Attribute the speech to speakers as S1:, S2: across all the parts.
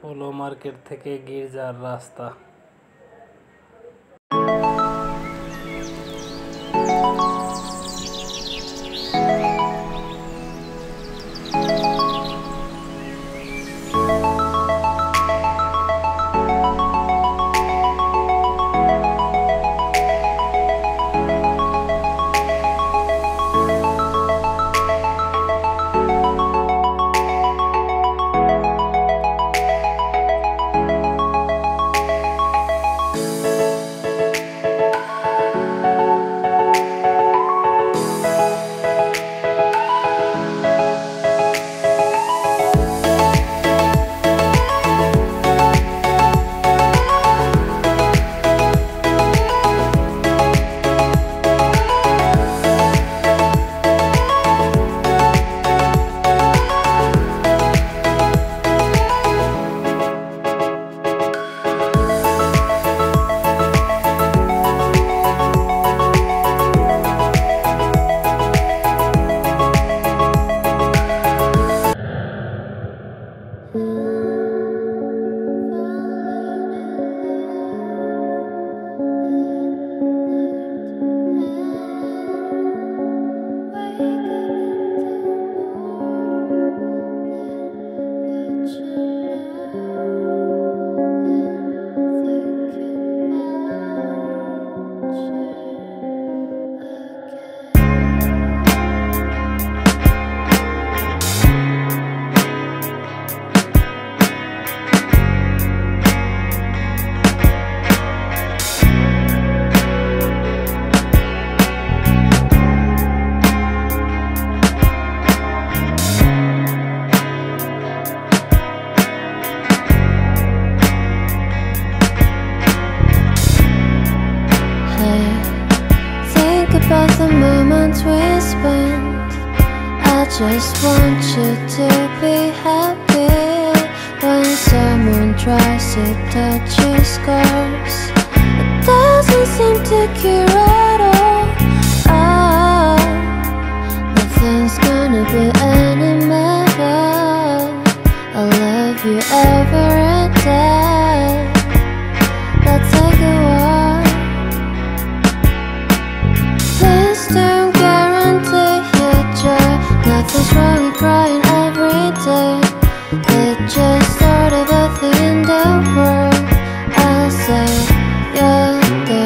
S1: Polo market থেকে গির্জার রাস্তা।
S2: About the moments we spent, I just want you to be happy. When someone tries to touch your scars, it doesn't seem to cure at all. Nothing's gonna be any better. I love you every day. Let's take a walk. Please don't guarantee your joy. Nothing's wrong with crying every day. It just started a thing in the world. I'll say you're the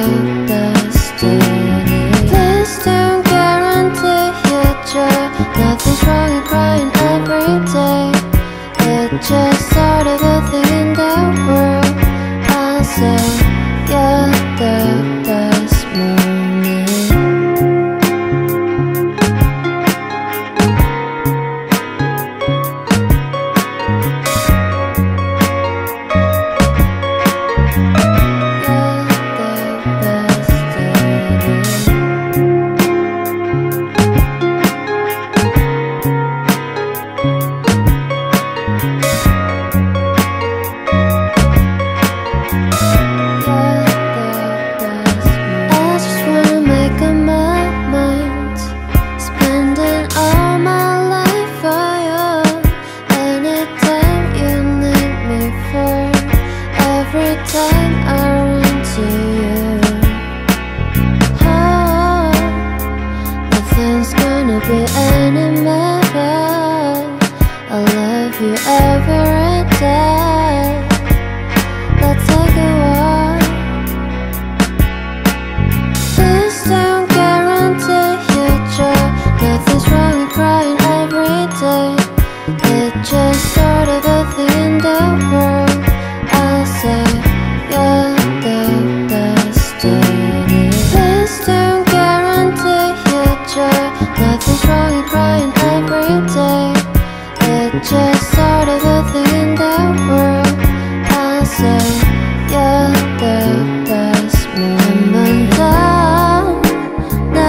S2: destiny. Please don't guarantee your joy. Nothing's wrong with crying every day. It just started a thing in the world. I'll say you're the best morning. Just sort of a thing in the world. I'll say you're the best moment. 난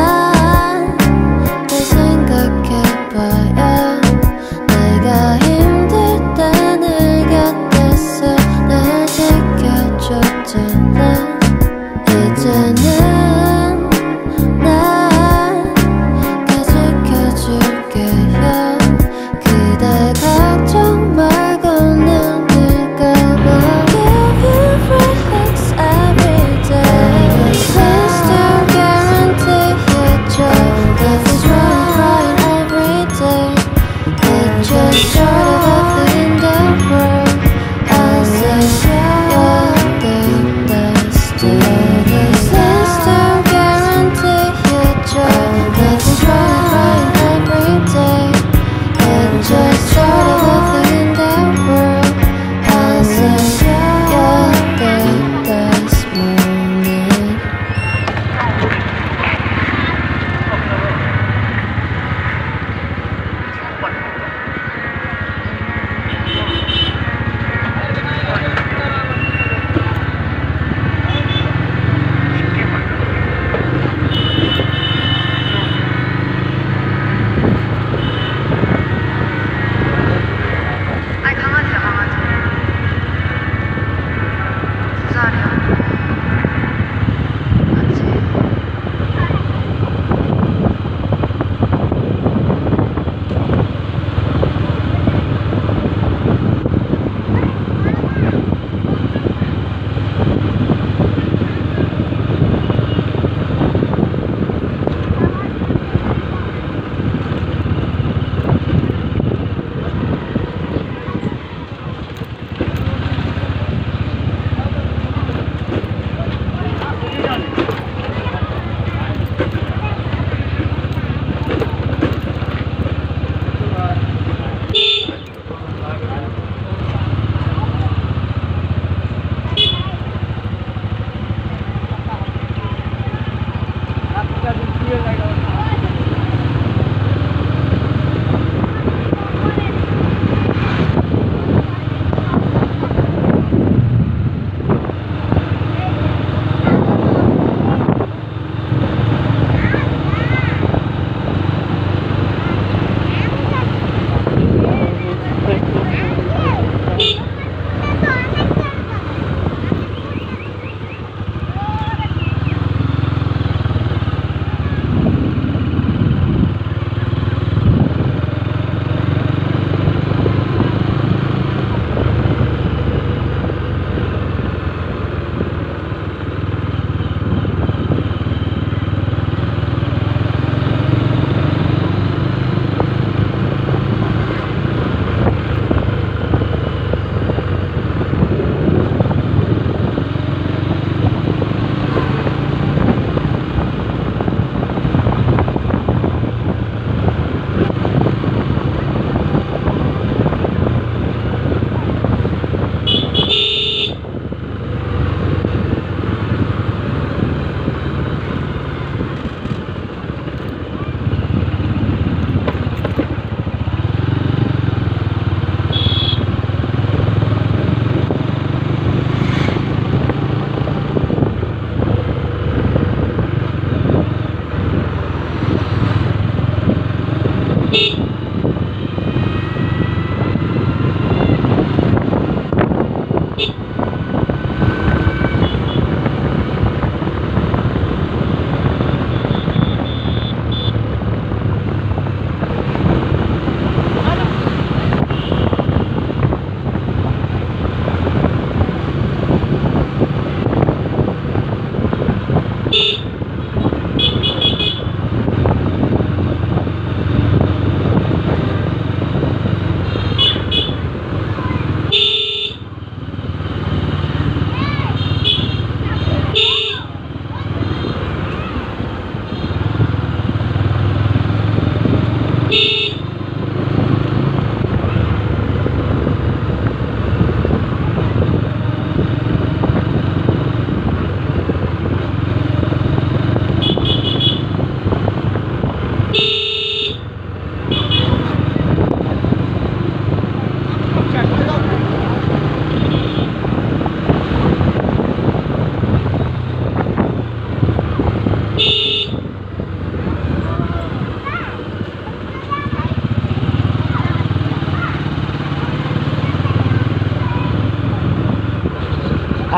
S2: 생각해봐요. 내가 힘들 때 내 곁에서 날 지켜줬잖아. 이제는 내가 지켜줄게요. 그대 걱정 말고 늘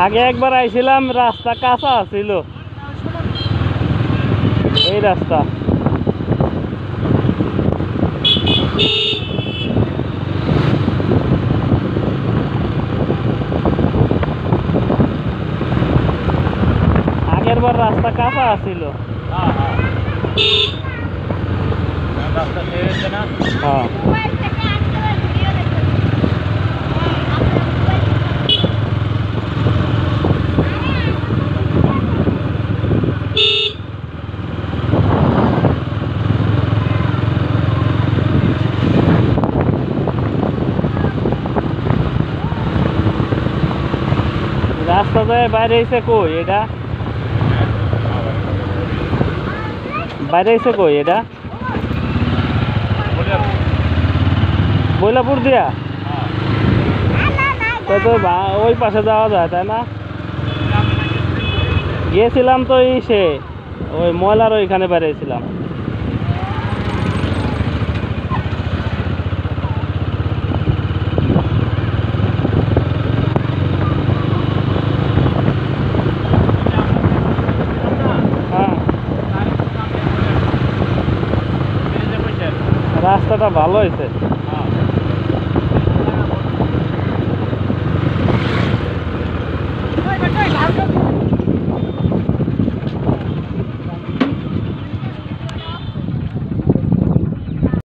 S1: আগে একবার আইছিলাম, রাস্তা কাঁচা ছিল, এই রাস্তা। আগের বার রাস্তা কাঁচা ছিল। হ্যাঁ, রাস্তা যায় বাইরে এসে কই এটা? বাইরে এসে কই এটা? বৈলাপুর দিয়া? তো ওই পাশে যাওয়া যায়, তাই না? গিয়েছিলাম তো সে ওই ময়লার ওইখানে বেরিয়েছিলাম। হ্যাঁ, রাস্তাটা ভালো হয়েছে।